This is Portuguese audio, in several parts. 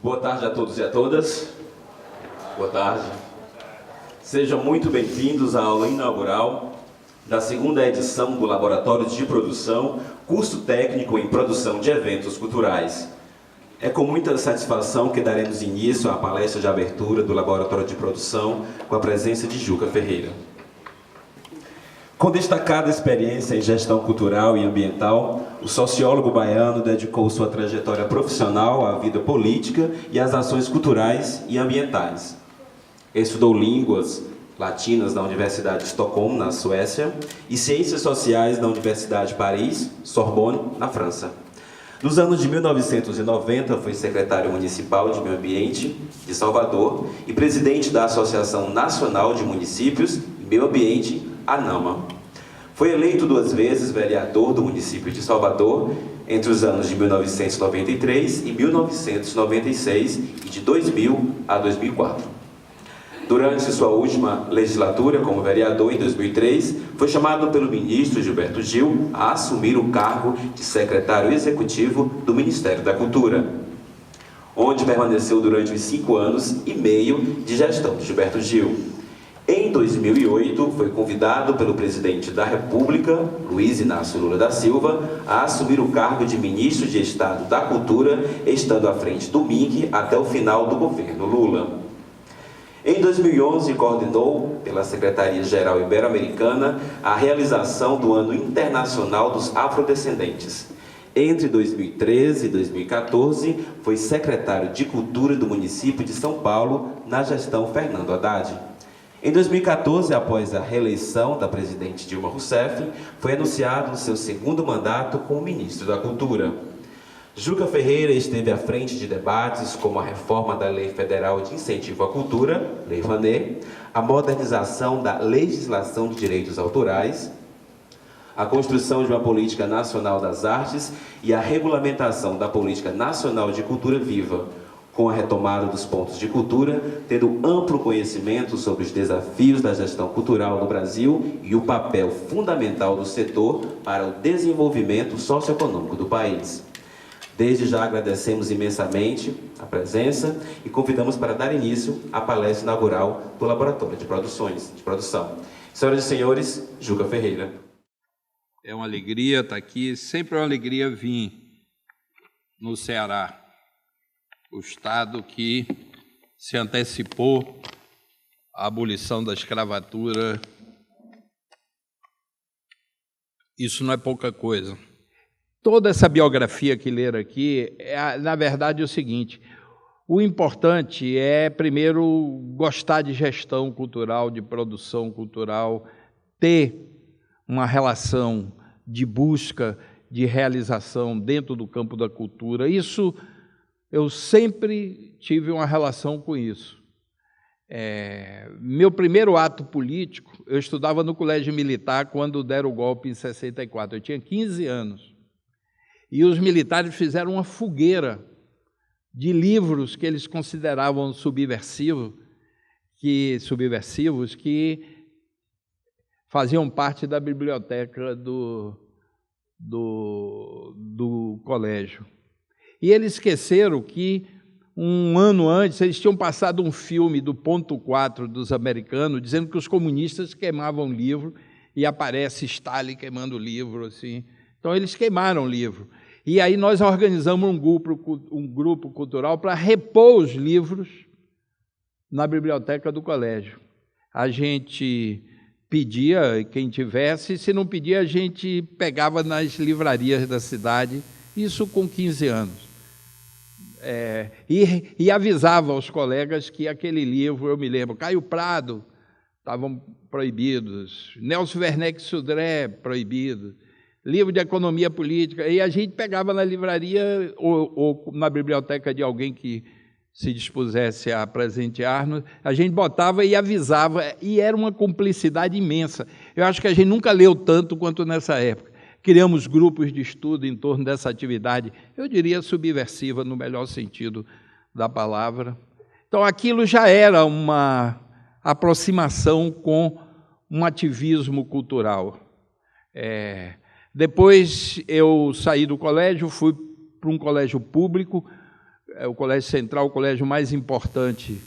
Boa tarde a todos e a todas. Boa tarde. Sejam muito bem-vindos à aula inaugural da segunda edição do Laboratório de Produção, curso técnico em produção de eventos culturais. É com muita satisfação que daremos início à palestra de abertura do Laboratório de Produção, com a presença de Juca Ferreira. Com destacada experiência em gestão cultural e ambiental, o sociólogo baiano dedicou sua trajetória profissional à vida política e às ações culturais e ambientais. Estudou línguas latinas na Universidade de Estocolmo, na Suécia, e ciências sociais na Universidade de Paris, Sorbonne, na França. Nos anos de 1990, foi secretário municipal de Meio Ambiente de Salvador e presidente da Associação Nacional de Municípios e Meio Ambiente, ANAMA. Foi eleito 2 vezes vereador do município de Salvador entre os anos de 1993 e 1996 e de 2000 a 2004. Durante sua última legislatura como vereador, em 2003, foi chamado pelo ministro Gilberto Gil a assumir o cargo de secretário executivo do Ministério da Cultura, onde permaneceu durante os 5 anos e meio de gestão de Gilberto Gil. Em 2008, foi convidado pelo presidente da República, Luiz Inácio Lula da Silva, a assumir o cargo de ministro de Estado da Cultura, estando à frente do MIC até o final do governo Lula. Em 2011, coordenou, pela Secretaria-Geral Ibero-Americana, a realização do Ano Internacional dos Afrodescendentes. Entre 2013 e 2014, foi secretário de Cultura do município de São Paulo, na gestão Fernando Haddad. Em 2014, após a reeleição da presidente Dilma Rousseff, foi anunciado o seu 2º mandato como ministro da Cultura. Juca Ferreira esteve à frente de debates como a reforma da Lei Federal de Incentivo à Cultura, Lei Rouanet, a modernização da legislação de direitos autorais, a construção de uma política nacional das artes e a regulamentação da política nacional de cultura viva, com a retomada dos pontos de cultura, tendo amplo conhecimento sobre os desafios da gestão cultural no Brasil e o papel fundamental do setor para o desenvolvimento socioeconômico do país. Desde já agradecemos imensamente a presença e convidamos para dar início à palestra inaugural do Laboratório de Produção. Senhoras e senhores, Juca Ferreira. É uma alegria estar aqui, sempre é uma alegria vir no Ceará, o estado que se antecipou à abolição da escravatura. Isso não é pouca coisa. Toda essa biografia que leram aqui, na verdade, é o seguinte: o importante é, primeiro, gostar de gestão cultural, de produção cultural, ter uma relação de busca, de realização dentro do campo da cultura. Isso, eu sempre tive uma relação com isso. Meu primeiro ato político, eu estudava no colégio militar quando deram o golpe em 64, eu tinha 15 anos. E os militares fizeram uma fogueira de livros que eles consideravam subversivos que faziam parte da biblioteca do colégio. E eles esqueceram que, um ano antes, eles tinham passado um filme do ponto 4 dos americanos, dizendo que os comunistas queimavam livro, e aparece Stalin queimando livro, assim. Então, eles queimaram o livro. E aí nós organizamos um grupo cultural para repor os livros na biblioteca do colégio. A gente pedia, quem tivesse, se não pedia, a gente pegava nas livrarias da cidade, isso com 15 anos. E avisava aos colegas que aquele livro, eu me lembro, Caio Prado, estavam proibidos, Nelson Werneck Sodré, proibido, livro de economia política, e a gente pegava na livraria ou na biblioteca de alguém que se dispusesse a presentear-nos, a gente botava e avisava, e era uma cumplicidade imensa. Eu acho que a gente nunca leu tanto quanto nessa época. Criamos grupos de estudo em torno dessa atividade, eu diria subversiva, no melhor sentido da palavra. Então, aquilo já era uma aproximação com um ativismo cultural. Depois eu saí do colégio, fui para um colégio público, o Colégio Central, o colégio mais importante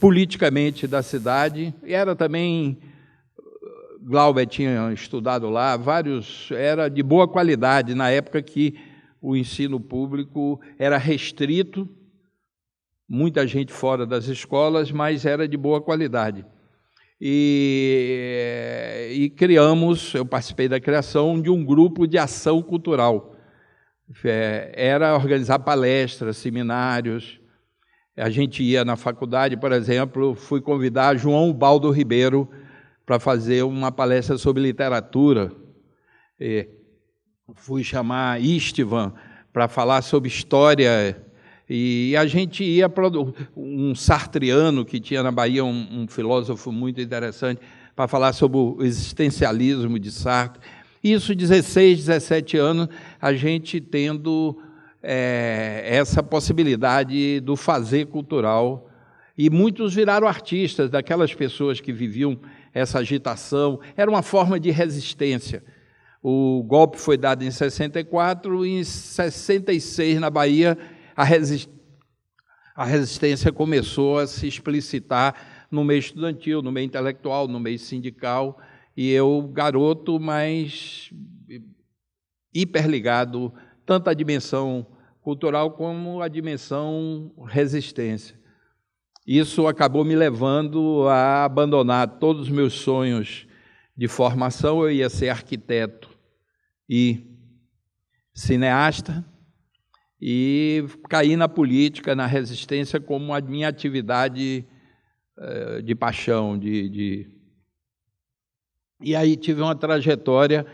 politicamente da cidade, e era também, Glauber tinha estudado lá, era de boa qualidade, na época que o ensino público era restrito, muita gente fora das escolas, mas era de boa qualidade. E eu participei da criação de um grupo de ação cultural. Era organizar palestras, seminários. A gente ia na faculdade, por exemplo, fui convidar João Baldo Ribeiro para fazer uma palestra sobre literatura. Fui chamar Istvan para falar sobre história. E a gente ia para um sartreano que tinha na Bahia, um filósofo muito interessante, para falar sobre o existencialismo de Sartre. Isso, 16, 17 anos, a gente tendo essa possibilidade do fazer cultural. E muitos viraram artistas, daquelas pessoas que viviam essa agitação. Era uma forma de resistência. O golpe foi dado em 64, e em 66, na Bahia, a resistência começou a se explicitar no meio estudantil, no meio intelectual, no meio sindical, e eu, garoto, mas hiperligado, tanto à dimensão cultural como à dimensão resistência. Isso acabou me levando a abandonar todos os meus sonhos de formação. Eu ia ser arquiteto e cineasta, e caí na política, na resistência, como a minha atividade de paixão. E aí tive uma trajetória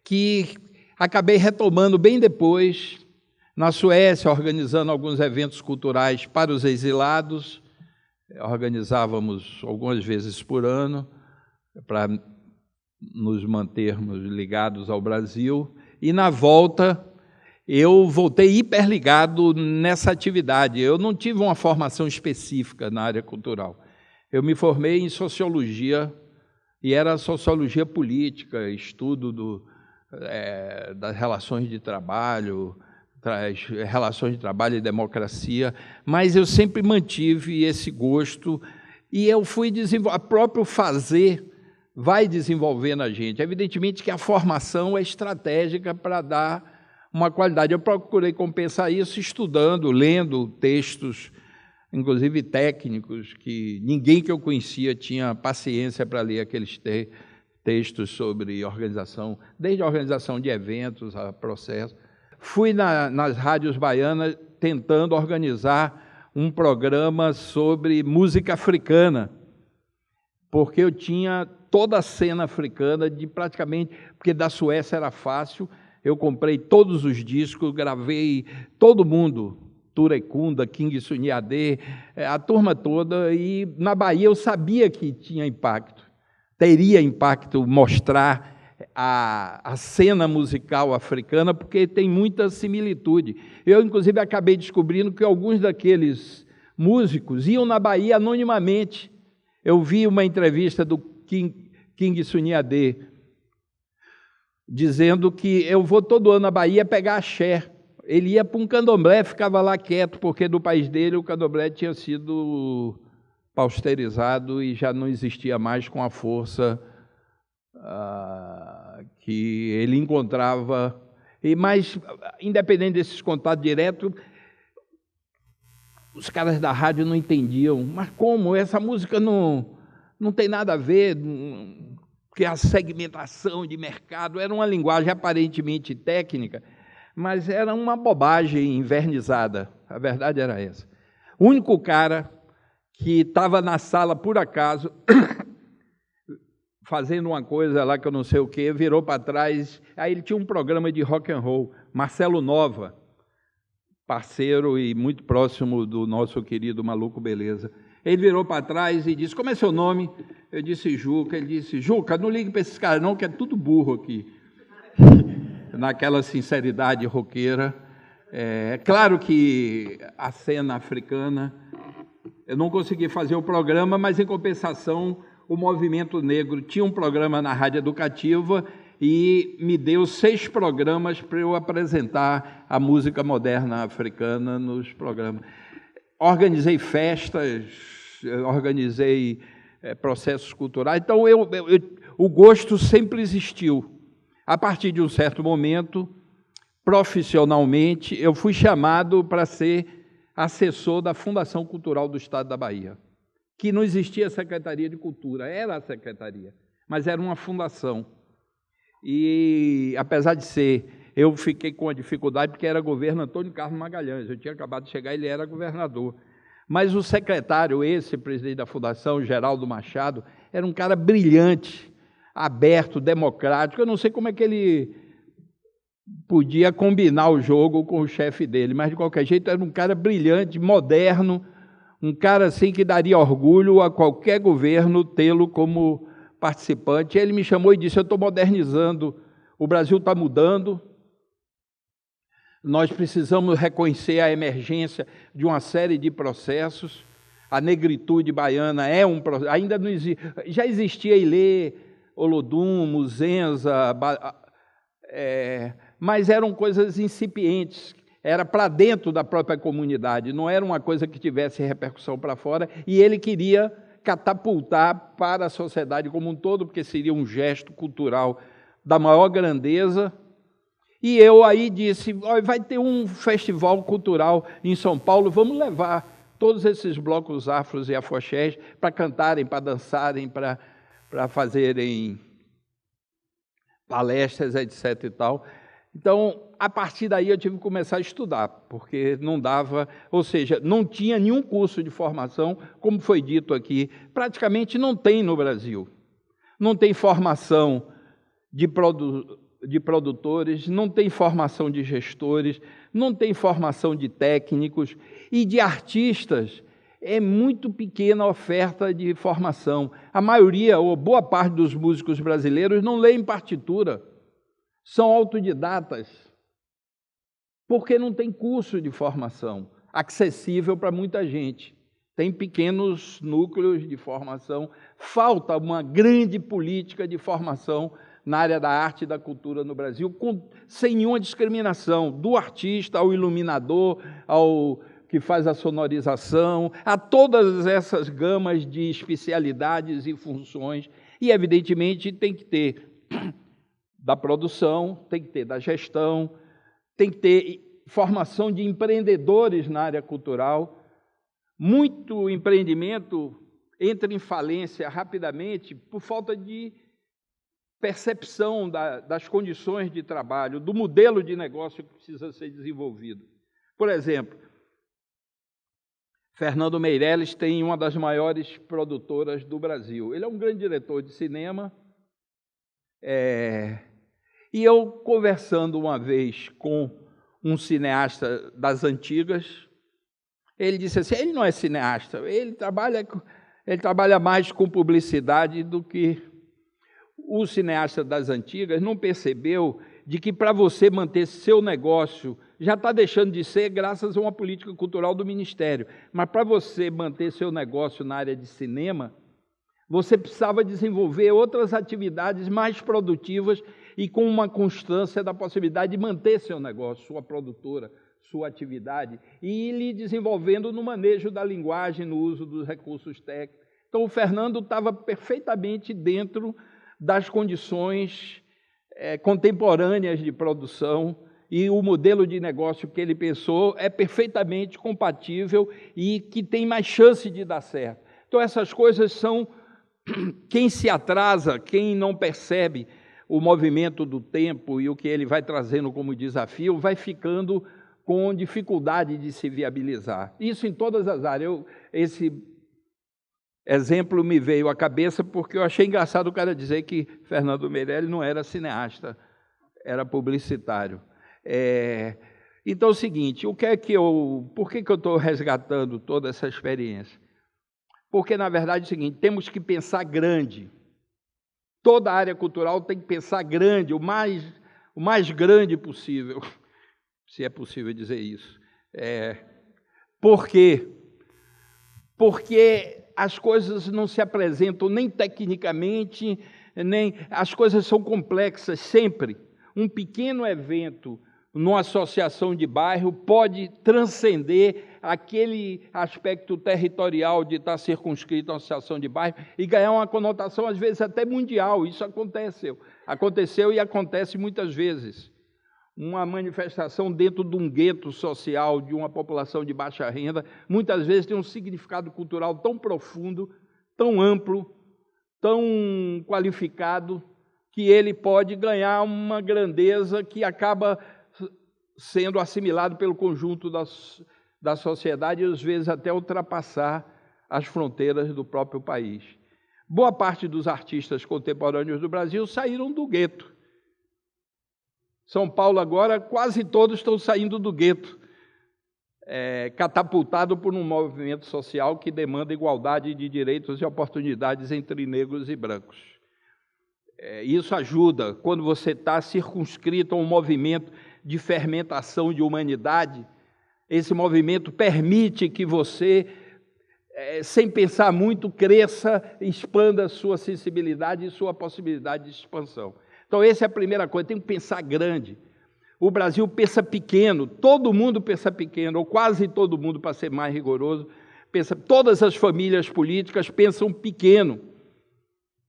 que acabei retomando bem depois, na Suécia, organizando alguns eventos culturais para os exilados. Organizávamos algumas vezes por ano, para nos mantermos ligados ao Brasil. E na volta, eu voltei hiperligado nessa atividade. Eu não tive uma formação específica na área cultural. Eu me formei em sociologia, e era sociologia política, estudo das relações de trabalho, relações de trabalho e democracia, mas eu sempre mantive esse gosto, e eu fui desenvolver. O próprio fazer vai desenvolvendo a gente. Evidentemente que a formação é estratégica para dar uma qualidade. Eu procurei compensar isso estudando, lendo textos, inclusive técnicos, que ninguém que eu conhecia tinha paciência para ler aqueles textos sobre organização, desde a organização de eventos a processo. Fui nas rádios baianas tentando organizar um programa sobre música africana, porque eu tinha toda a cena africana, praticamente, porque da Suécia era fácil. Eu comprei todos os discos, gravei todo mundo, Turecunda, King Sunny-Adé, a turma toda, e na Bahia eu sabia que tinha impacto, teria impacto mostrar a cena musical africana, porque tem muita similitude. Eu, inclusive, acabei descobrindo que alguns daqueles músicos iam na Bahia anonimamente. Eu vi uma entrevista do King Sunny-Adé, dizendo que eu vou todo ano à Bahia pegar axé. Ele ia para um candomblé, ficava lá quieto, porque do país dele o candomblé tinha sido pausterizado e já não existia mais com a força que ele encontrava. Mas, independente desses contatos diretos, os caras da rádio não entendiam. Mas como? Essa música não tem nada a ver, porque a segmentação de mercado era uma linguagem aparentemente técnica, mas era uma bobagem invernizada. A verdade era essa. O único cara que estava na sala, por acaso, fazendo uma coisa lá que eu não sei o quê, virou para trás. Aí ele tinha um programa de rock and roll, Marcelo Nova, parceiro e muito próximo do nosso querido Maluco Beleza. Ele virou para trás e disse: como é seu nome? Eu disse Juca. Ele disse: Juca, não ligue para esses caras não, que é tudo burro aqui. Naquela sinceridade roqueira. É claro que a cena africana, eu não consegui fazer o programa, mas em compensação o movimento negro tinha um programa na Rádio Educativa e me deu 6 programas para eu apresentar a música moderna africana nos programas. Organizei festas, organizei processos culturais, então o gosto sempre existiu. A partir de um certo momento, profissionalmente, eu fui chamado para ser assessor da Fundação Cultural do Estado da Bahia, que não existia Secretaria de Cultura, era a Secretaria, mas era uma fundação. E, apesar de ser, eu fiquei com a dificuldade, porque era governo Antônio Carlos Magalhães, eu tinha acabado de chegar, ele era governador. Mas o secretário, esse presidente da Fundação, Geraldo Machado, era um cara brilhante, aberto, democrático. Eu não sei como é que ele podia combinar o jogo com o chefe dele, mas de qualquer jeito era um cara brilhante, moderno, um cara assim que daria orgulho a qualquer governo tê-lo como participante. Ele me chamou e disse: eu estou modernizando, o Brasil está mudando, nós precisamos reconhecer a emergência de uma série de processos. A negritude baiana é um processo, ainda não existe, já existia Ilê, Olodum, Muzenza, mas eram coisas incipientes, era para dentro da própria comunidade, não era uma coisa que tivesse repercussão para fora, e ele queria catapultar para a sociedade como um todo, porque seria um gesto cultural da maior grandeza. E eu aí disse: vai ter um festival cultural em São Paulo, vamos levar todos esses blocos afros e afoxés para cantarem, para dançarem, para fazerem palestras, etc. e tal. Então, a partir daí eu tive que começar a estudar, porque não dava, ou seja, não tinha nenhum curso de formação, como foi dito aqui, praticamente não tem no Brasil. Não tem formação de produtores, não tem formação de gestores, não tem formação de técnicos, e de artistas é muito pequena a oferta de formação. A maioria, ou boa parte dos músicos brasileiros não leem partitura, são autodidatas, porque não tem curso de formação acessível para muita gente. Tem pequenos núcleos de formação, falta uma grande política de formação na área da arte e da cultura no Brasil, sem nenhuma discriminação, do artista ao iluminador, ao que faz a sonorização, a todas essas gamas de especialidades e funções. E, evidentemente, tem que ter da produção, tem que ter da gestão, tem que ter formação de empreendedores na área cultural. Muito empreendimento entra em falência rapidamente por falta de percepção das condições de trabalho, do modelo de negócio que precisa ser desenvolvido. Por exemplo, Fernando Meirelles tem uma das maiores produtoras do Brasil. Ele é um grande diretor de cinema. E eu, conversando uma vez com um cineasta das antigas, ele disse assim: ele não é cineasta, ele trabalha mais com publicidade do que... O cineasta das antigas não percebeu de que para você manter seu negócio, já está deixando de ser graças a uma política cultural do Ministério, mas para você manter seu negócio na área de cinema, você precisava desenvolver outras atividades mais produtivas e com uma constância da possibilidade de manter seu negócio, sua produtora, sua atividade, e ir lhe desenvolvendo no manejo da linguagem, no uso dos recursos técnicos. Então, o Fernando estava perfeitamente dentro das condições contemporâneas de produção, e o modelo de negócio que ele pensou é perfeitamente compatível e que tem mais chance de dar certo. Então, essas coisas são... Quem se atrasa, quem não percebe o movimento do tempo e o que ele vai trazendo como desafio, vai ficando com dificuldade de se viabilizar. Isso em todas as áreas. Esse exemplo me veio à cabeça porque eu achei engraçado o cara dizer que Fernando Meirelles não era cineasta, era publicitário. Então é o seguinte, por que eu estou resgatando toda essa experiência? Porque, na verdade, é o seguinte, temos que pensar grande. Toda a área cultural tem que pensar grande, o mais grande possível, se é possível dizer isso. Por quê? Porque as coisas não se apresentam nem tecnicamente, nem as coisas são complexas sempre. Um pequeno evento numa associação de bairro pode transcender aquele aspecto territorial de estar circunscrito à associação de bairro e ganhar uma conotação, às vezes, até mundial. Isso aconteceu e acontece muitas vezes. Uma manifestação dentro de um gueto social de uma população de baixa renda, muitas vezes tem um significado cultural tão profundo, tão amplo, tão qualificado, que ele pode ganhar uma grandeza que acaba sendo assimilado pelo conjunto da sociedade e, às vezes, até ultrapassar as fronteiras do próprio país. Boa parte dos artistas contemporâneos do Brasil saíram do gueto. São Paulo agora, quase todos estão saindo do gueto, catapultado por um movimento social que demanda igualdade de direitos e oportunidades entre negros e brancos. Isso ajuda, quando você está circunscrito a um movimento de fermentação de humanidade, esse movimento permite que você, sem pensar muito, cresça, expanda sua sensibilidade e sua possibilidade de expansão. Então, essa é a primeira coisa, tem que pensar grande. O Brasil pensa pequeno, todo mundo pensa pequeno, ou quase todo mundo, para ser mais rigoroso, todas as famílias políticas pensam pequeno,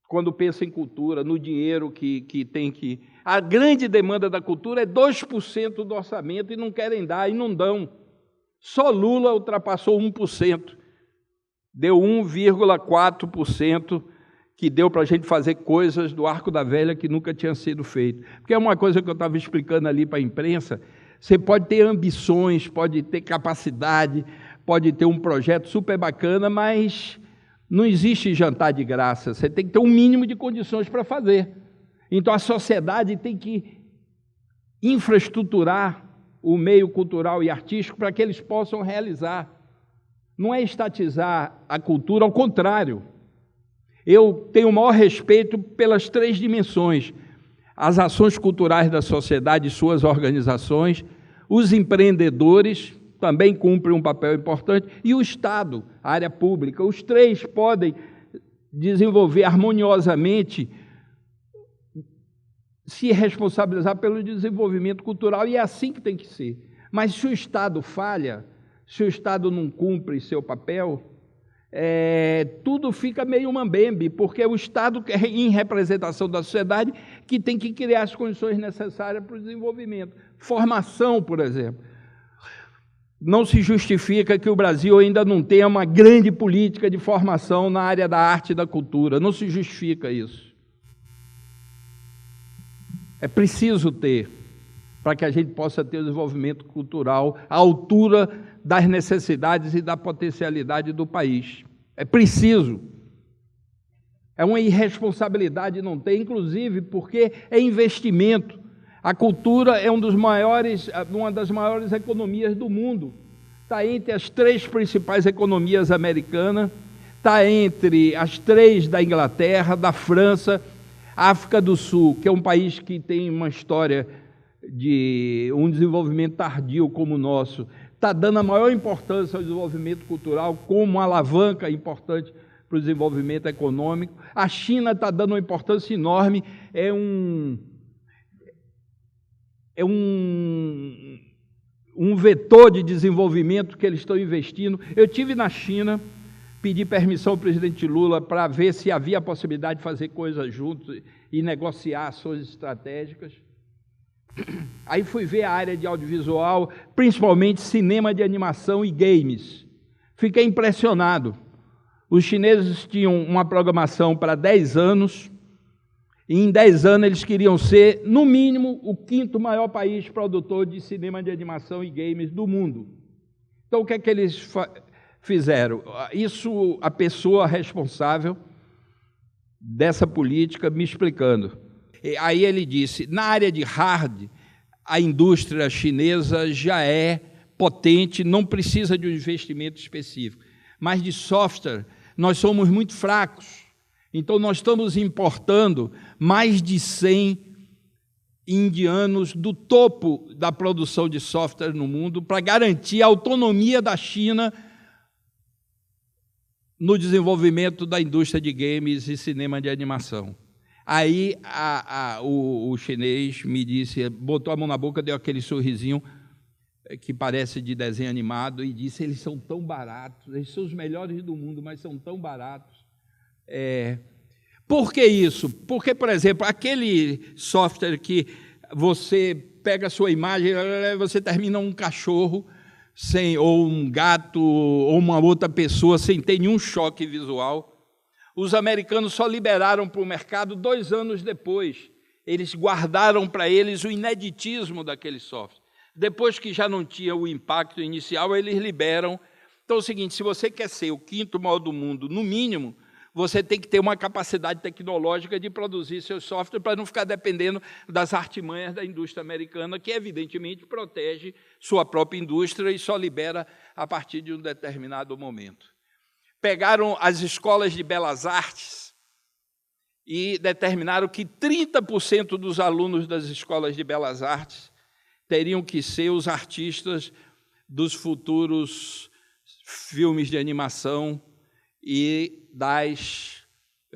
quando pensam em cultura, no dinheiro que tem que... A grande demanda da cultura é 2% do orçamento e não querem dar, e não dão. Só Lula ultrapassou 1%, deu 1,4%, que deu para a gente fazer coisas do Arco da Velha que nunca tinham sido feitas. Porque é uma coisa que eu estava explicando ali para a imprensa, você pode ter ambições, pode ter capacidade, pode ter um projeto super bacana, mas não existe jantar de graça, você tem que ter um mínimo de condições para fazer. Então a sociedade tem que infraestruturar o meio cultural e artístico para que eles possam realizar. Não é estatizar a cultura, ao contrário. Eu tenho o maior respeito pelas 3 dimensões: as ações culturais da sociedade e suas organizações, os empreendedores também cumprem um papel importante, e o Estado, a área pública. Os 3 podem desenvolver harmoniosamente, se responsabilizar pelo desenvolvimento cultural, e é assim que tem que ser. Mas se o Estado falha, se o Estado não cumpre seu papel, tudo fica meio mambembe, porque é o Estado, em representação da sociedade, que tem que criar as condições necessárias para o desenvolvimento. Formação, por exemplo. Não se justifica que o Brasil ainda não tenha uma grande política de formação na área da arte e da cultura. Não se justifica isso. É preciso ter, para que a gente possa ter o desenvolvimento cultural à altura das necessidades e da potencialidade do país. É preciso. É uma irresponsabilidade não ter, inclusive porque é investimento. A cultura é uma das maiores economias do mundo. Está entre as 3 principais economias americanas, está entre as 3 da Inglaterra, da França, África do Sul, que é um país que tem uma história de um desenvolvimento tardio como o nosso, está dando a maior importância ao desenvolvimento cultural como uma alavanca importante para o desenvolvimento econômico. A China está dando uma importância enorme, é um vetor de desenvolvimento que eles estão investindo. Eu estive na China, pedi permissão ao presidente Lula para ver se havia a possibilidade de fazer coisas juntos e negociar ações estratégicas. Aí fui ver a área de audiovisual, principalmente cinema de animação e games. Fiquei impressionado. Os chineses tinham uma programação para 10 anos, e em 10 anos eles queriam ser, no mínimo, o 5º maior país produtor de cinema de animação e games do mundo. Então, o que é que eles fizeram? Isso, a pessoa responsável dessa política me explicando. Aí ele disse, na área de hard, a indústria chinesa já é potente, não precisa de um investimento específico. Mas de software, nós somos muito fracos. Então, nós estamos importando mais de 100 indianos do topo da produção de software no mundo para garantir a autonomia da China no desenvolvimento da indústria de games e cinema de animação. Aí o chinês me disse, botou a mão na boca, deu aquele sorrisinho que parece de desenho animado e disse, eles são tão baratos, eles são os melhores do mundo, mas são tão baratos. Por que isso? Porque, por exemplo, aquele software que você pega a sua imagem, você termina um cachorro, ou um gato, ou uma outra pessoa, sem ter nenhum choque visual. Os americanos só liberaram para o mercado 2 anos depois. Eles guardaram para eles o ineditismo daquele software. Depois que já não tinha o impacto inicial, eles liberam. Então é o seguinte, se você quer ser o 5º maior do mundo, no mínimo, você tem que ter uma capacidade tecnológica de produzir seu software para não ficar dependendo das artimanhas da indústria americana, que evidentemente protege sua própria indústria e só libera a partir de um determinado momento. Pegaram as escolas de belas artes e determinaram que 30% dos alunos das escolas de belas artes teriam que ser os artistas dos futuros filmes de animação e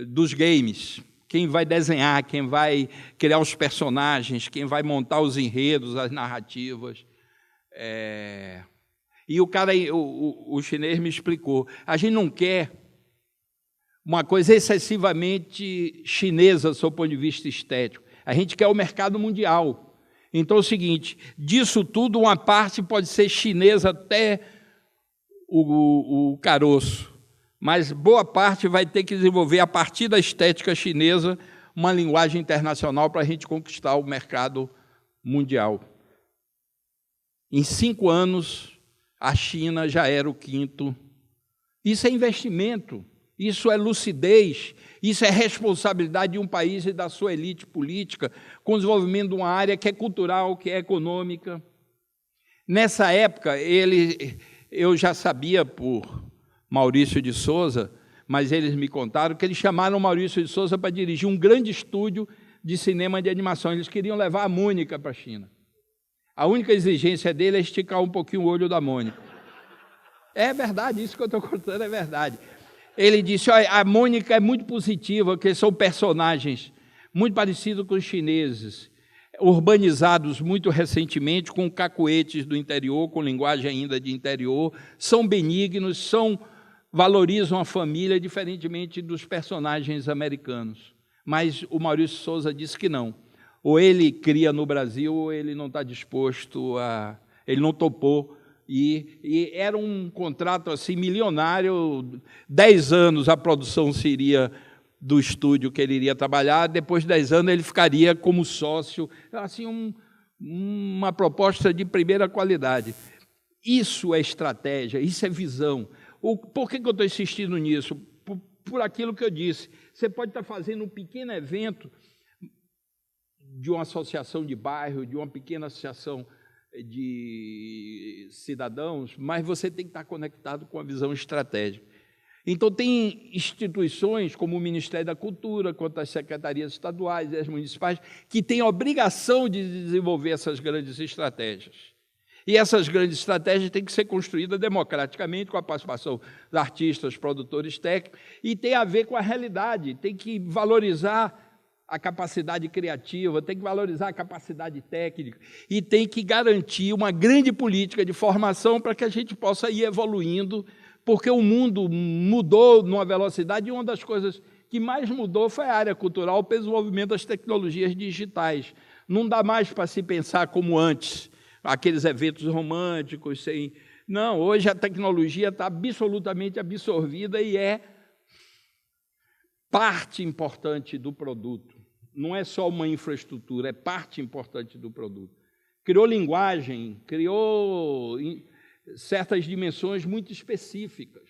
dos games. Quem vai desenhar, quem vai criar os personagens, quem vai montar os enredos, as narrativas. E o chinês me explicou, a gente não quer uma coisa excessivamente chinesa, sob o ponto de vista estético. A gente quer o mercado mundial. Então é o seguinte, disso tudo, uma parte pode ser chinesa até o caroço, mas boa parte vai ter que desenvolver, a partir da estética chinesa, uma linguagem internacional para a gente conquistar o mercado mundial. Em 5 anos, a China já era o 5º. Isso é investimento, isso é lucidez, isso é responsabilidade de um país e da sua elite política, com o desenvolvimento de uma área que é cultural, que é econômica. Nessa época, eu já sabia por Maurício de Souza, mas eles me contaram que eles chamaram Maurício de Souza para dirigir um grande estúdio de cinema de animação. Eles queriam levar a Mônica para a China. A única exigência dele é esticar um pouquinho o olho da Mônica. É verdade, isso que eu estou contando é verdade. Ele disse, olha, a Mônica é muito positiva, porque são personagens muito parecidos com os chineses, urbanizados muito recentemente, com cacuetes do interior, com linguagem ainda de interior, são benignos, valorizam a família, diferentemente dos personagens americanos. Mas o Maurício Souza disse que não. Ou ele cria no Brasil, ou ele não está disposto a... Ele não topou. E era um contrato assim milionário, 10 anos a produção seria do estúdio que ele iria trabalhar, depois de 10 anos ele ficaria como sócio, assim, uma proposta de primeira qualidade. Isso é estratégia, isso é visão. Por que eu estou insistindo nisso? Por aquilo que eu disse. Você pode estar fazendo um pequeno evento de uma associação de bairro, de uma pequena associação de cidadãos, mas você tem que estar conectado com a visão estratégica. Então, tem instituições como o Ministério da Cultura, quanto as secretarias estaduais e as municipais, que têm a obrigação de desenvolver essas grandes estratégias. E essas grandes estratégias têm que ser construídas democraticamente, com a participação dos artistas, produtores técnicos, e tem a ver com a realidade, tem que valorizar a capacidade criativa, tem que valorizar a capacidade técnica e tem que garantir uma grande política de formação para que a gente possa ir evoluindo, porque o mundo mudou numa velocidade e uma das coisas que mais mudou foi a área cultural pelo desenvolvimento das tecnologias digitais. Não dá mais para se pensar como antes, aqueles eventos românticos, sem... Não, hoje a tecnologia está absolutamente absorvida e é parte importante do produto. Não é só uma infraestrutura, é parte importante do produto. Criou linguagem, criou certas dimensões muito específicas.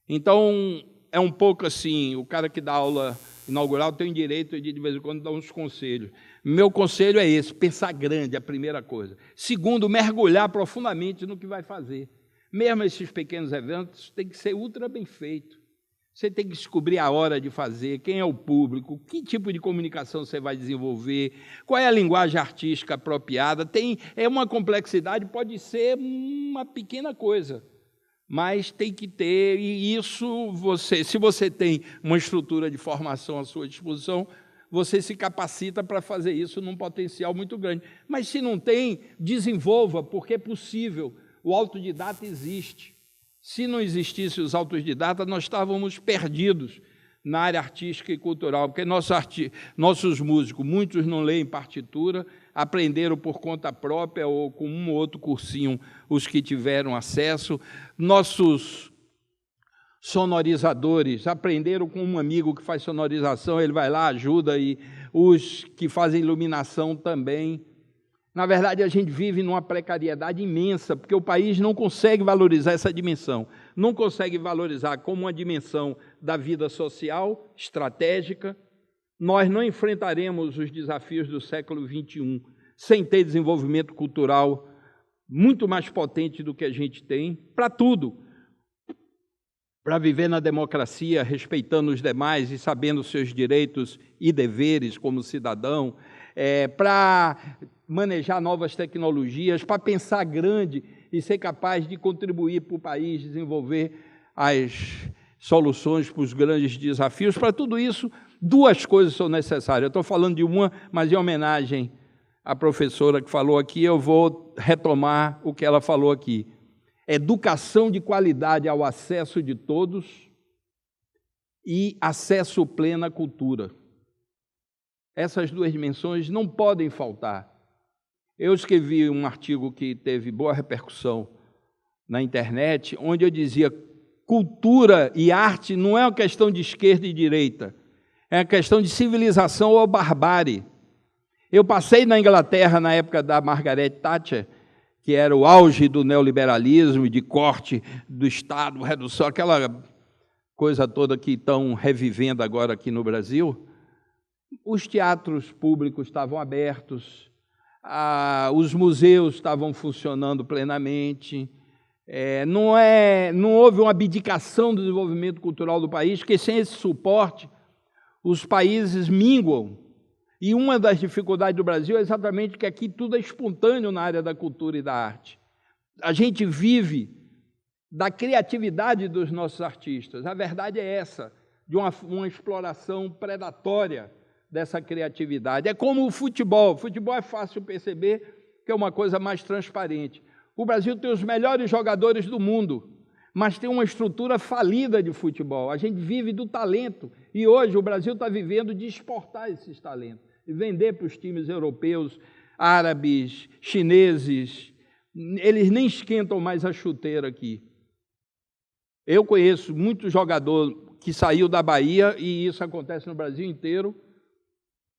Então, é um pouco assim, o cara que dá aula inaugural tem o direito de vez em quando, dar uns conselhos. Meu conselho é esse, pensar grande, a primeira coisa. Segundo, mergulhar profundamente no que vai fazer. Mesmo esses pequenos eventos, tem que ser ultra bem feito. Você tem que descobrir a hora de fazer, quem é o público, que tipo de comunicação você vai desenvolver, qual é a linguagem artística apropriada. É uma complexidade, pode ser uma pequena coisa, Mas tem que ter, e isso se você tem uma estrutura de formação à sua disposição, você se capacita para fazer isso num potencial muito grande. Mas se não tem, desenvolva, porque é possível. O autodidata existe. Se não existissem os autodidatas, nós estávamos perdidos na área artística e cultural, porque nossos músicos, muitos não leem partitura, aprenderam por conta própria ou com um ou outro cursinho, os que tiveram acesso. Nossos sonorizadores aprenderam com um amigo que faz sonorização, ele vai lá, ajuda, e os que fazem iluminação também. Na verdade, a gente vive numa precariedade imensa, porque o país não consegue valorizar essa dimensão, não consegue valorizar como uma dimensão da vida social, estratégica. Nós não enfrentaremos os desafios do século XXI sem ter desenvolvimento cultural muito mais potente do que a gente tem, para tudo. Para viver na democracia, respeitando os demais e sabendo seus direitos e deveres como cidadão, para manejar novas tecnologias, para pensar grande e ser capaz de contribuir para o país, desenvolver as soluções para os grandes desafios. Para tudo isso, duas coisas são necessárias. Eu estou falando de uma, mas em homenagem à professora que falou aqui, eu vou retomar o que ela falou aqui. Educação de qualidade ao acesso de todos e acesso pleno à cultura. Essas duas dimensões não podem faltar. Eu escrevi um artigo que teve boa repercussão na internet, onde eu dizia: cultura e arte não é uma questão de esquerda e direita, é uma questão de civilização ou barbárie. Eu passei na Inglaterra na época da Margaret Thatcher, que era o auge do neoliberalismo e de corte do Estado, redução, aquela coisa toda que estão revivendo agora aqui no Brasil. Os teatros públicos estavam abertos, os museus estavam funcionando plenamente, não houve uma abdicação do desenvolvimento cultural do país, porque sem esse suporte os países minguam. E uma das dificuldades do Brasil é exatamente que aqui tudo é espontâneo na área da cultura e da arte. A gente vive da criatividade dos nossos artistas. A verdade é essa, de uma exploração predatória dessa criatividade. É como o futebol. O futebol é fácil perceber que é uma coisa mais transparente. O Brasil tem os melhores jogadores do mundo, mas tem uma estrutura falida de futebol. A gente vive do talento. E hoje o Brasil está vivendo de exportar esses talentos e vender para os times europeus, árabes, chineses. Eles nem esquentam mais a chuteira aqui. Eu conheço muito jogador que saiu da Bahia, e isso acontece no Brasil inteiro,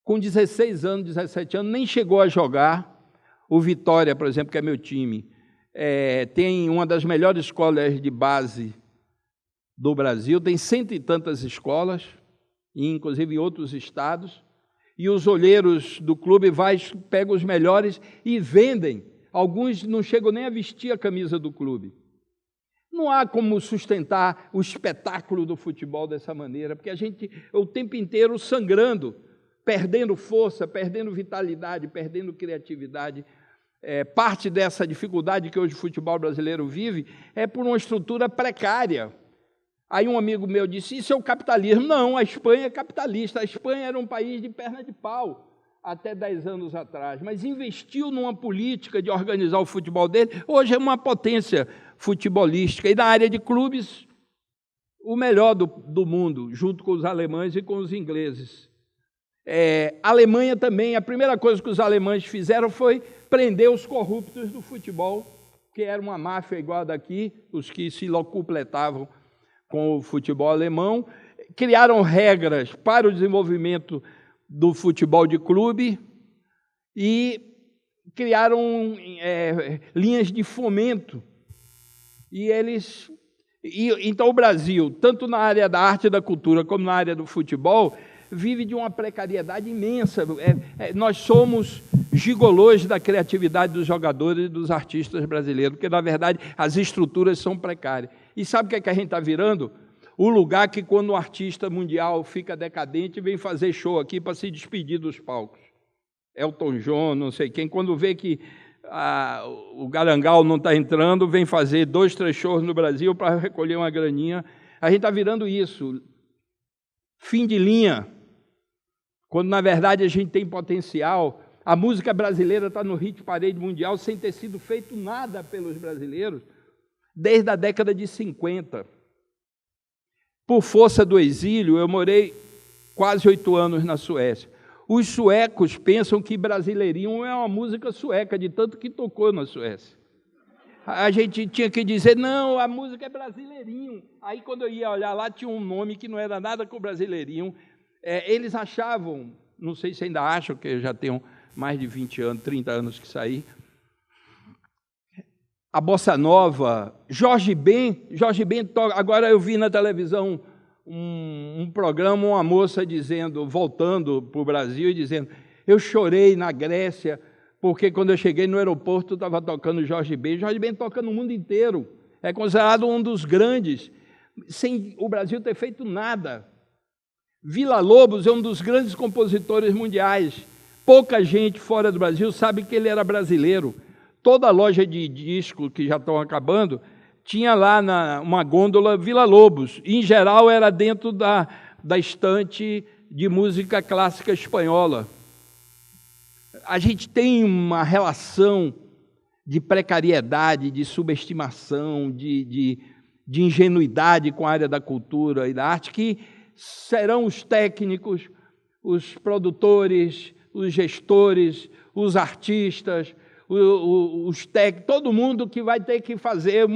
com 16 anos, 17 anos, nem chegou a jogar. O Vitória, por exemplo, que é meu time, tem uma das melhores escolas de base do Brasil, tem 100 e tantas escolas, inclusive em outros estados, e os olheiros do clube pegam os melhores e vendem. Alguns não chegam nem a vestir a camisa do clube. Não há como sustentar o espetáculo do futebol dessa maneira, porque a gente o tempo inteiro sangrando, perdendo força, perdendo vitalidade, perdendo criatividade. Parte dessa dificuldade que hoje o futebol brasileiro vive é por uma estrutura precária. Aí um amigo meu disse: isso é o capitalismo. Não, a Espanha é capitalista. A Espanha era um país de perna de pau até 10 anos atrás, mas investiu numa política de organizar o futebol dele. Hoje é uma potência futebolística. E na área de clubes, o melhor do mundo, junto com os alemães e com os ingleses. A Alemanha também, a primeira coisa que os alemães fizeram foi prender os corruptos do futebol, que era uma máfia igual a daqui, os que se locupletavam com o futebol alemão. Criaram regras para o desenvolvimento do futebol de clube e criaram linhas de fomento. Então o Brasil, tanto na área da arte e da cultura como na área do futebol, vive de uma precariedade imensa. Nós somos gigolôs da criatividade dos jogadores e dos artistas brasileiros, porque, na verdade, as estruturas são precárias. E sabe o que a gente está virando? O lugar que, quando o artista mundial fica decadente, vem fazer show aqui para se despedir dos palcos. Elton John, não sei quem, quando vê que o Garangal não está entrando, vem fazer 2, 3 shows no Brasil para recolher uma graninha. A gente está virando isso, fim de linha, quando na verdade a gente tem potencial. A música brasileira está no hit parade mundial sem ter sido feito nada pelos brasileiros desde a década de 50. Por força do exílio, eu morei quase 8 anos na Suécia. Os suecos pensam que Brasileirinho é uma música sueca, de tanto que tocou na Suécia. A gente tinha que dizer, não, a música é Brasileirinho. Aí, quando eu ia olhar lá, tinha um nome que não era nada com Brasileirinho. Eles achavam, não sei se ainda acham, que eu já tenho mais de 20 anos, 30 anos que saí, a Bossa Nova, Jorge Ben toca. Agora eu vi na televisão um programa, uma moça dizendo, voltando para o Brasil e dizendo, eu chorei na Grécia, porque quando eu cheguei no aeroporto estava tocando Jorge Ben. Jorge Ben toca no mundo inteiro, é considerado um dos grandes, sem o Brasil ter feito nada. Villa-Lobos é um dos grandes compositores mundiais. Pouca gente fora do Brasil sabe que ele era brasileiro. Toda loja de disco que já estão acabando tinha lá uma gôndola Villa-Lobos. Em geral, era dentro da estante de música clássica espanhola. A gente tem uma relação de precariedade, de subestimação, de ingenuidade com a área da cultura e da arte, que serão os técnicos, os produtores, os gestores, os artistas, os técnicos, todo mundo que vai ter que fazer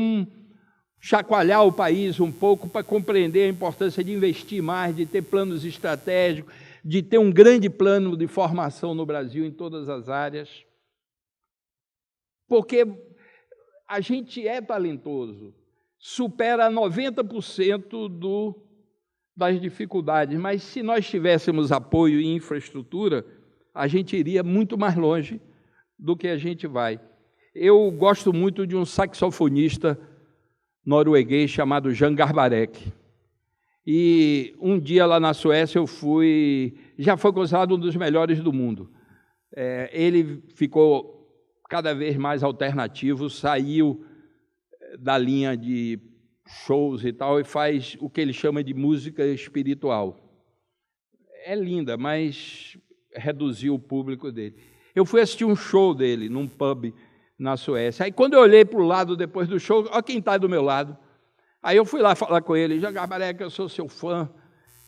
chacoalhar o país um pouco para compreender a importância de investir mais, de ter planos estratégicos, de ter um grande plano de formação no Brasil em todas as áreas. Porque a gente é talentoso, supera 90% das dificuldades, mas se nós tivéssemos apoio e infraestrutura, a gente iria muito mais longe do que a gente vai. Eu gosto muito de um saxofonista norueguês chamado Jan Garbarek. E um dia lá na Suécia eu fui, já foi considerado um dos melhores do mundo. Ele ficou cada vez mais alternativo, saiu da linha de shows e tal, e faz o que ele chama de música espiritual. É linda, mas reduziu o público dele. Eu fui assistir um show dele num pub na Suécia. Aí, quando eu olhei para o lado depois do show, olha quem está do meu lado. Aí eu fui lá falar com ele, Jan Garbarek, eu sou seu fã.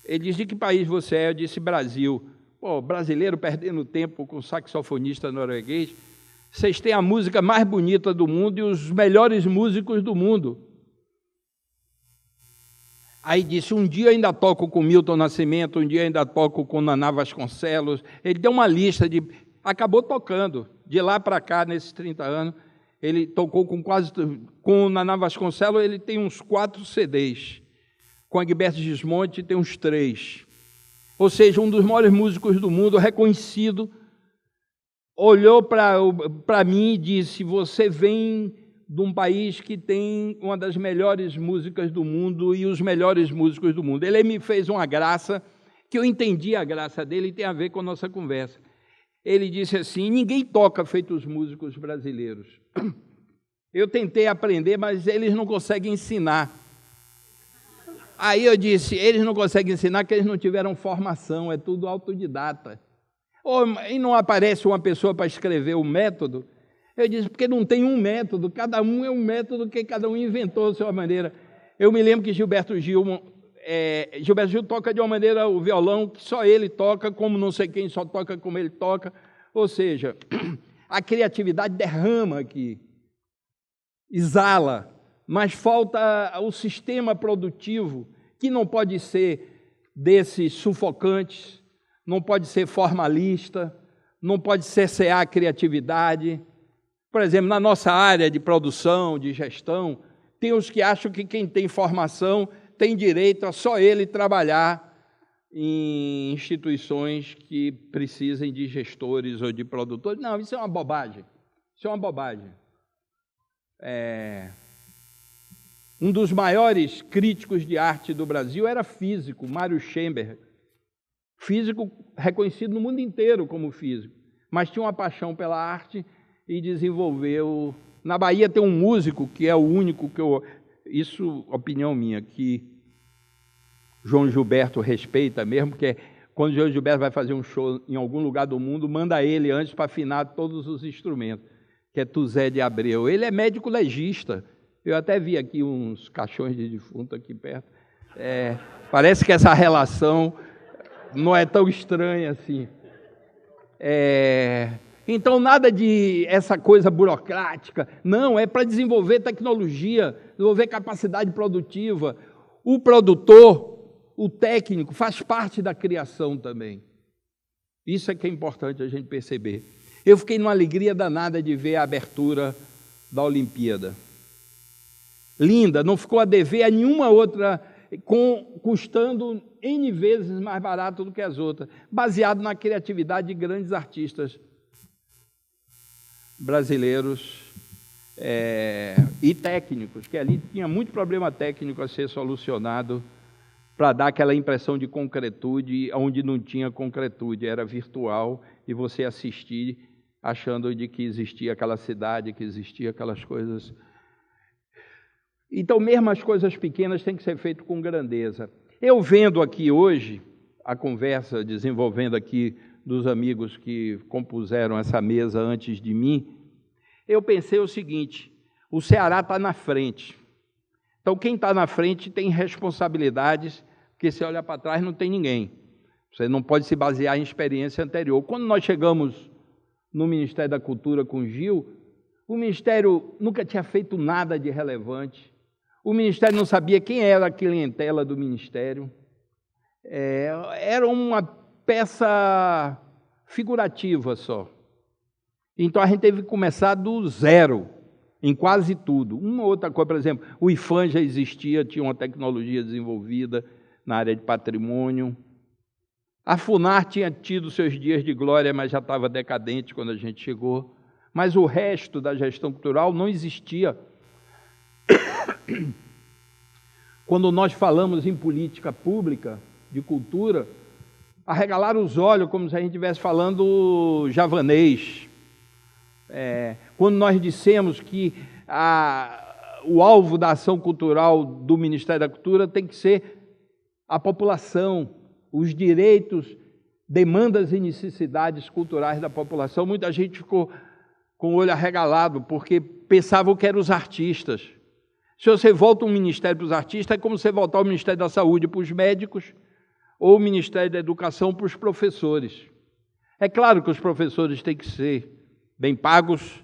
Ele disse, de que país você é? Eu disse, Brasil. Pô, brasileiro perdendo tempo com saxofonista norueguês. Vocês têm a música mais bonita do mundo e os melhores músicos do mundo. Aí disse, um dia ainda toco com Milton Nascimento, um dia ainda toco com Naná Vasconcelos. Ele deu uma lista de... Acabou tocando. De lá para cá, nesses 30 anos, ele tocou com o Naná Vasconcelos, ele tem uns 4 CDs. Com a Gilberto Gismonti tem uns 3. Ou seja, um dos maiores músicos do mundo, reconhecido, olhou para mim e disse, você vem de um país que tem uma das melhores músicas do mundo e os melhores músicos do mundo. Ele me fez uma graça, que eu entendi a graça dele e tem a ver com a nossa conversa. Ele disse assim, ninguém toca feito os músicos brasileiros. Eu tentei aprender, mas eles não conseguem ensinar. Aí eu disse, eles não conseguem ensinar porque eles não tiveram formação, é tudo autodidata. E não aparece uma pessoa para escrever o método? Eu disse, porque não tem um método, cada um é um método que cada um inventou a sua maneira. Eu me lembro que Gilberto Gil toca de uma maneira o violão que só ele toca, como não sei quem só toca como ele toca. Ou seja, a criatividade derrama aqui, exala, mas falta o sistema produtivo, que não pode ser desses sufocantes, não pode ser formalista, não pode cercear a criatividade. Por exemplo, na nossa área de produção, de gestão, tem os que acham que quem tem formação tem direito a só ele trabalhar em instituições que precisem de gestores ou de produtores. Não, isso é uma bobagem. Isso é uma bobagem. Um dos maiores críticos de arte do Brasil era físico, Mário Schemberg. Físico reconhecido no mundo inteiro como físico, mas tinha uma paixão pela arte e desenvolveu. Na Bahia tem um músico que é o único que eu... Isso, opinião minha, que João Gilberto respeita mesmo, porque quando João Gilberto vai fazer um show em algum lugar do mundo, manda ele antes para afinar todos os instrumentos, que é Tuzé de Abreu. Ele é médico legista. Eu até vi aqui uns caixões de defunto aqui perto. Parece que essa relação não é tão estranha assim. Então, nada de essa coisa burocrática. Não, é para desenvolver tecnologia, desenvolver capacidade produtiva. O produtor, o técnico, faz parte da criação também. Isso é que é importante a gente perceber. Eu fiquei numa alegria danada de ver a abertura da Olimpíada. Linda, não ficou a dever a nenhuma outra, custando N vezes mais barato do que as outras, baseado na criatividade de grandes artistas brasileiros e técnicos, que ali tinha muito problema técnico a ser solucionado para dar aquela impressão de concretude, onde não tinha concretude, era virtual, e você assistir achando de que existia aquela cidade, que existia aquelas coisas. Então, mesmo as coisas pequenas têm que ser feitas com grandeza. Eu vendo aqui hoje, a conversa desenvolvendo aqui dos amigos que compuseram essa mesa antes de mim, eu pensei o seguinte: o Ceará está na frente. Então, quem está na frente tem responsabilidades, porque se olha para trás não tem ninguém. Você não pode se basear em experiência anterior. Quando nós chegamos no Ministério da Cultura com o Gil, o Ministério nunca tinha feito nada de relevante. O Ministério não sabia quem era a clientela do Ministério. Era uma peça figurativa só. Então, a gente teve que começar do zero, em quase tudo. Uma outra coisa, por exemplo, o IFAM já existia, tinha uma tecnologia desenvolvida na área de patrimônio. A FUNAR tinha tido seus dias de glória, mas já estava decadente quando a gente chegou. Mas o resto da gestão cultural não existia. Quando nós falamos em política pública de cultura, arregalaram os olhos como se a gente estivesse falando javanês. Quando nós dissemos que o alvo da ação cultural do Ministério da Cultura tem que ser a população, os direitos, demandas e necessidades culturais da população, muita gente ficou com o olho arregalado, porque pensavam que eram os artistas. Se você volta um ministério para os artistas, é como você voltar o Ministério da Saúde para os médicos, ou o Ministério da Educação para os professores. É claro que os professores têm que ser bem pagos,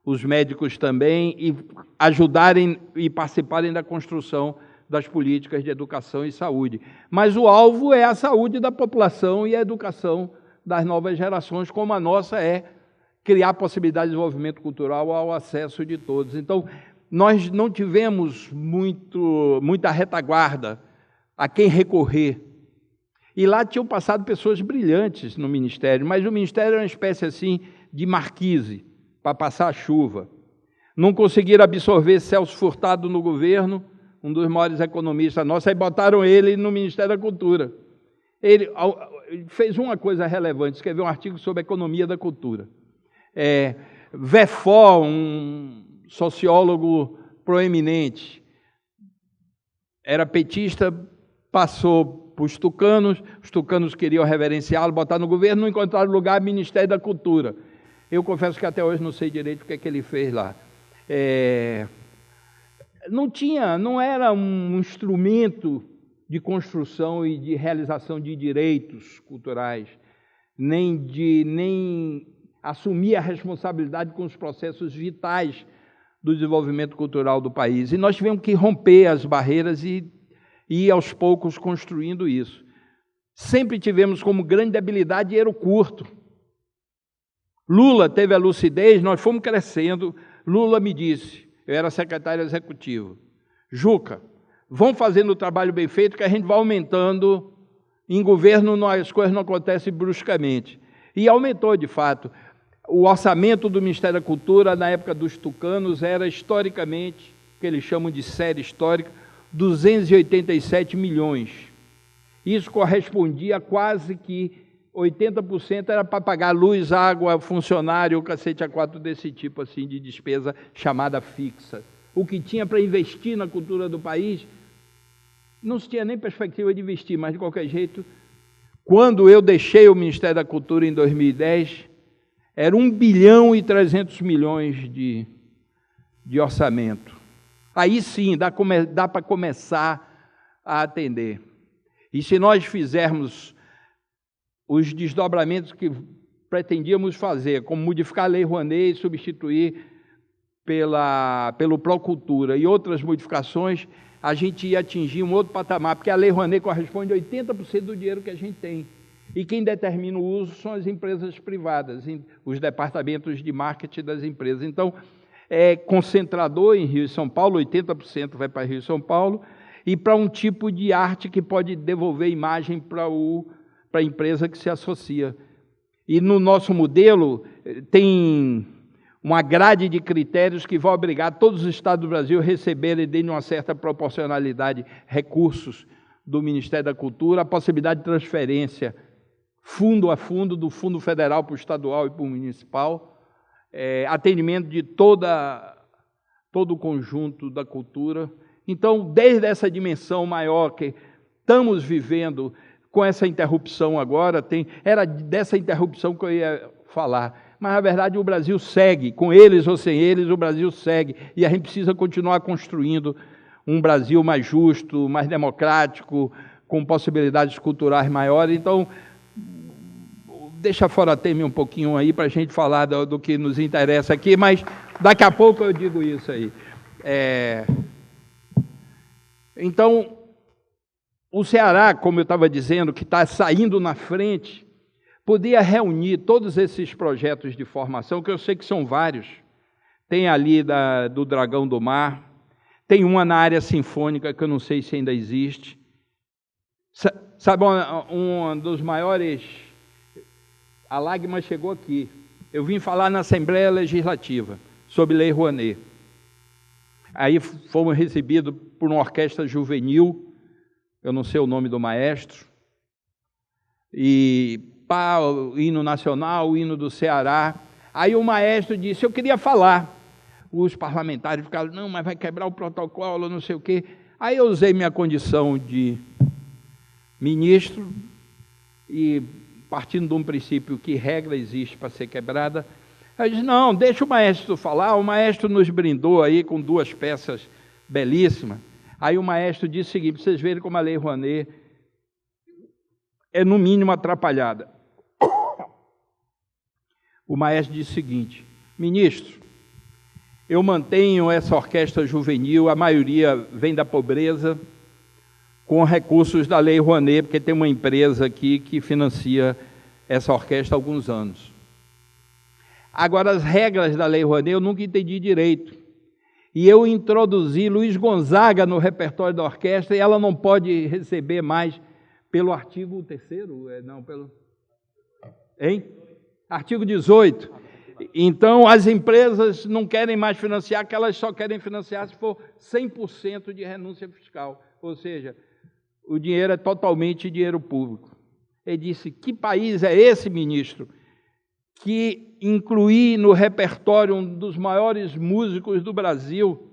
os médicos também, e ajudarem e participarem da construção das políticas de educação e saúde. Mas o alvo é a saúde da população e a educação das novas gerações, como a nossa é criar possibilidade de desenvolvimento cultural ao acesso de todos. Então, nós não tivemos muita retaguarda a quem recorrer. E lá tinham passado pessoas brilhantes no Ministério, mas o Ministério era uma espécie assim de marquise para passar a chuva. Não conseguiram absorver Celso Furtado no governo, um dos maiores economistas nossos, aí botaram ele no Ministério da Cultura. Ele fez uma coisa relevante, escreveu um artigo sobre a economia da cultura. Vefó, um sociólogo proeminente, era petista, passou para os tucanos queriam reverenciá-lo, botar no governo, não encontraram lugar, Ministério da Cultura. Eu confesso que até hoje não sei direito o que é que ele fez lá. Não era um instrumento de construção e de realização de direitos culturais, nem assumir a responsabilidade com os processos vitais do desenvolvimento cultural do país. E nós tivemos que romper as barreiras e ir aos poucos construindo isso. Sempre tivemos como grande debilidade dinheiro curto. Lula teve a lucidez, nós fomos crescendo. Lula me disse, eu era secretário executivo, Juca, vamos fazendo o trabalho bem feito que a gente vai aumentando. Em governo as coisas não acontecem bruscamente. E aumentou de fato. O orçamento do Ministério da Cultura, na época dos tucanos, era historicamente, que eles chamam de série histórica, 287 milhões. Isso correspondia a quase que 80% era para pagar luz, água, funcionário, o cacete a quatro desse tipo assim de despesa chamada fixa. O que tinha para investir na cultura do país, não se tinha nem perspectiva de investir, mas de qualquer jeito, quando eu deixei o Ministério da Cultura em 2010, era 1,3 bilhão de orçamento. Aí sim, dá para começar a atender. E se nós fizermos os desdobramentos que pretendíamos fazer, como modificar a Lei Rouanet e substituir pelo Procultura e outras modificações, a gente ia atingir um outro patamar, porque a Lei Rouanet corresponde a 80% do dinheiro que a gente tem. E quem determina o uso são as empresas privadas, os departamentos de marketing das empresas. Então, é concentrador em Rio e São Paulo, 80% vai para Rio e São Paulo, e para um tipo de arte que pode devolver imagem para a empresa que se associa. E no nosso modelo tem uma grade de critérios que vai obrigar todos os estados do Brasil a receberem, dentro de uma certa proporcionalidade, recursos do Ministério da Cultura, a possibilidade de transferência fundo a fundo, do fundo federal para o estadual e para o municipal, atendimento de todo o conjunto da cultura. Então, desde essa dimensão maior que estamos vivendo com essa interrupção agora, era dessa interrupção que eu ia falar, mas na verdade o Brasil segue, com eles ou sem eles, o Brasil segue, e a gente precisa continuar construindo um Brasil mais justo, mais democrático, com possibilidades culturais maiores. Então, deixa fora a Temer um pouquinho aí para a gente falar do que nos interessa aqui, mas daqui a pouco eu digo isso aí. Então, o Ceará, como eu estava dizendo, que está saindo na frente, podia reunir todos esses projetos de formação, que eu sei que são vários. Tem ali do Dragão do Mar, tem uma na área sinfônica, que eu não sei se ainda existe. Sabe, um dos maiores... A lágrima chegou aqui. Eu vim falar na Assembleia Legislativa sobre Lei Rouanet. Aí fomos recebidos por uma orquestra juvenil, eu não sei o nome do maestro, e o hino nacional, o hino do Ceará. Aí o maestro disse, eu queria falar. Os parlamentares ficaram, não, mas vai quebrar o protocolo, não sei o quê. Aí eu usei minha condição de ministro e, partindo de um princípio que regra existe para ser quebrada, eu disse, não, deixa o maestro falar. O maestro nos brindou aí com 2 peças belíssimas. Aí o maestro disse o seguinte, para vocês verem como a Lei Rouanet é no mínimo atrapalhada. O maestro disse o seguinte, ministro, eu mantenho essa orquestra juvenil, a maioria vem da pobreza, com recursos da Lei Rouanet, porque tem uma empresa aqui que financia essa orquestra há alguns anos. Agora, as regras da Lei Rouanet eu nunca entendi direito. E eu introduzi Luiz Gonzaga no repertório da orquestra e ela não pode receber mais pelo artigo 3º, não, pelo... Hein? Artigo 18. Então, as empresas não querem mais financiar, que elas só querem financiar se for 100% de renúncia fiscal. Ou seja, o dinheiro é totalmente dinheiro público. Ele disse, que país é esse, ministro, que incluir no repertório um dos maiores músicos do Brasil,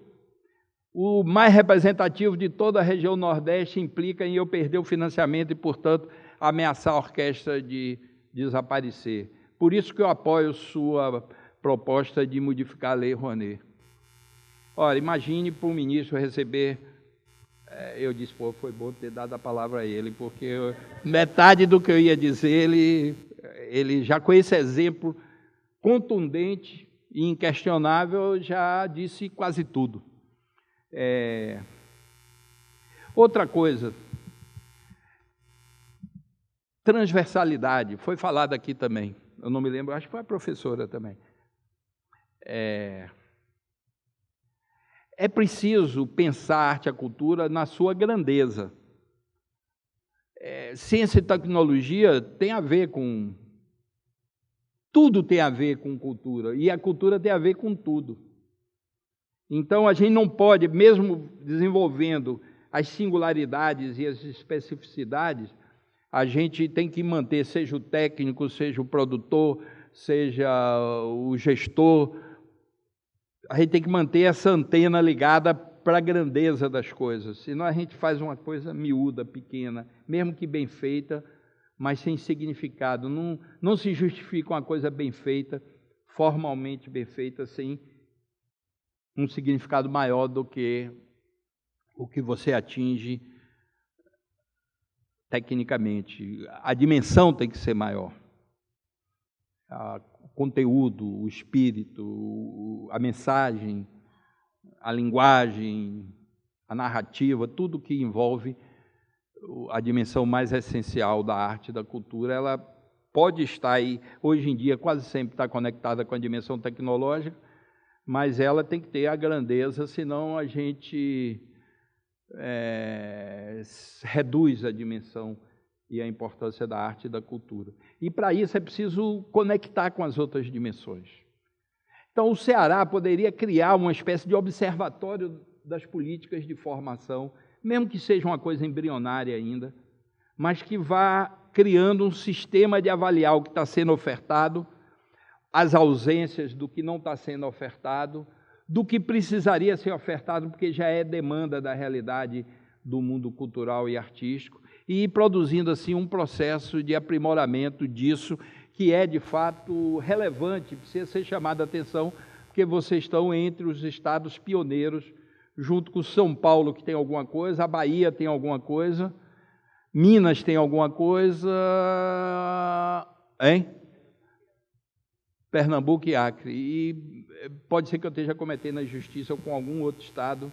o mais representativo de toda a região Nordeste, implica em eu perder o financiamento e, portanto, ameaçar a orquestra de desaparecer. Por isso que eu apoio sua proposta de modificar a Lei Rouanet. Ora, imagine para um ministro receber... Eu disse, pô, foi bom ter dado a palavra a ele, porque metade do que eu ia dizer, ele já com esse exemplo contundente e inquestionável, já disse quase tudo. Outra coisa, transversalidade, foi falado aqui também, eu não me lembro, acho que foi a professora também. É preciso pensar a arte e a cultura na sua grandeza. Ciência e tecnologia tem a ver com... Tudo tem a ver com cultura, e a cultura tem a ver com tudo. Então, a gente não pode, mesmo desenvolvendo as singularidades e as especificidades, A gente tem que manter, seja o técnico, seja o produtor, seja o gestor, a gente tem que manter essa antena ligada para a grandeza das coisas, senão a gente faz uma coisa miúda, pequena, mesmo que bem feita, mas sem significado. Não se justifica uma coisa bem feita, formalmente bem feita, sem um significado maior do que o que você atinge tecnicamente. A dimensão tem que ser maior. O conteúdo, o espírito, a mensagem, a linguagem, a narrativa, tudo que envolve a dimensão mais essencial da arte e da cultura, ela pode estar aí, hoje em dia quase sempre está conectada com a dimensão tecnológica, mas ela tem que ter a grandeza, senão a gente reduz a dimensão e a importância da arte e da cultura. E para isso é preciso conectar com as outras dimensões. Então o Ceará poderia criar uma espécie de observatório das políticas de formação, mesmo que seja uma coisa embrionária ainda, mas que vá criando um sistema de avaliar o que está sendo ofertado, as ausências do que não está sendo ofertado, do que precisaria ser ofertado, porque já é demanda da realidade do mundo cultural e artístico, e ir produzindo assim um processo de aprimoramento disso, que é de fato relevante, precisa ser chamado a atenção, porque vocês estão entre os estados pioneiros, junto com São Paulo, que tem alguma coisa, a Bahia tem alguma coisa, Minas tem alguma coisa, hein? Pernambuco e Acre. E pode ser que eu esteja cometendo injustiça ou com algum outro estado,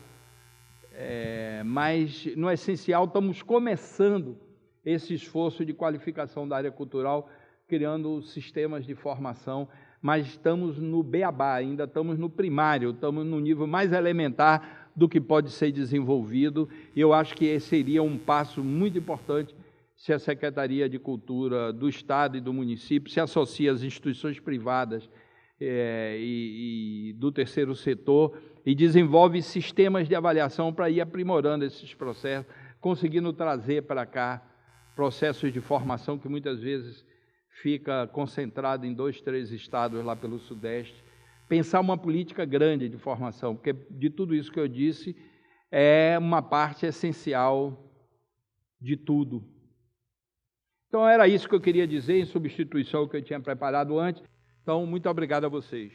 mas no essencial estamos começando esse esforço de qualificação da área cultural, criando sistemas de formação, mas estamos no beabá, ainda estamos no primário, estamos no nível mais elementar do que pode ser desenvolvido, e eu acho que esse seria um passo muito importante se a Secretaria de Cultura do Estado e do município se associa às instituições privadas e do terceiro setor e desenvolve sistemas de avaliação para ir aprimorando esses processos, conseguindo trazer para cá processos de formação que muitas vezes fica concentrado em 2, 3 estados lá pelo Sudeste, pensar uma política grande de formação, porque de tudo isso que eu disse é uma parte essencial de tudo. Então era isso que eu queria dizer, em substituição ao que eu tinha preparado antes. Então, muito obrigado a vocês.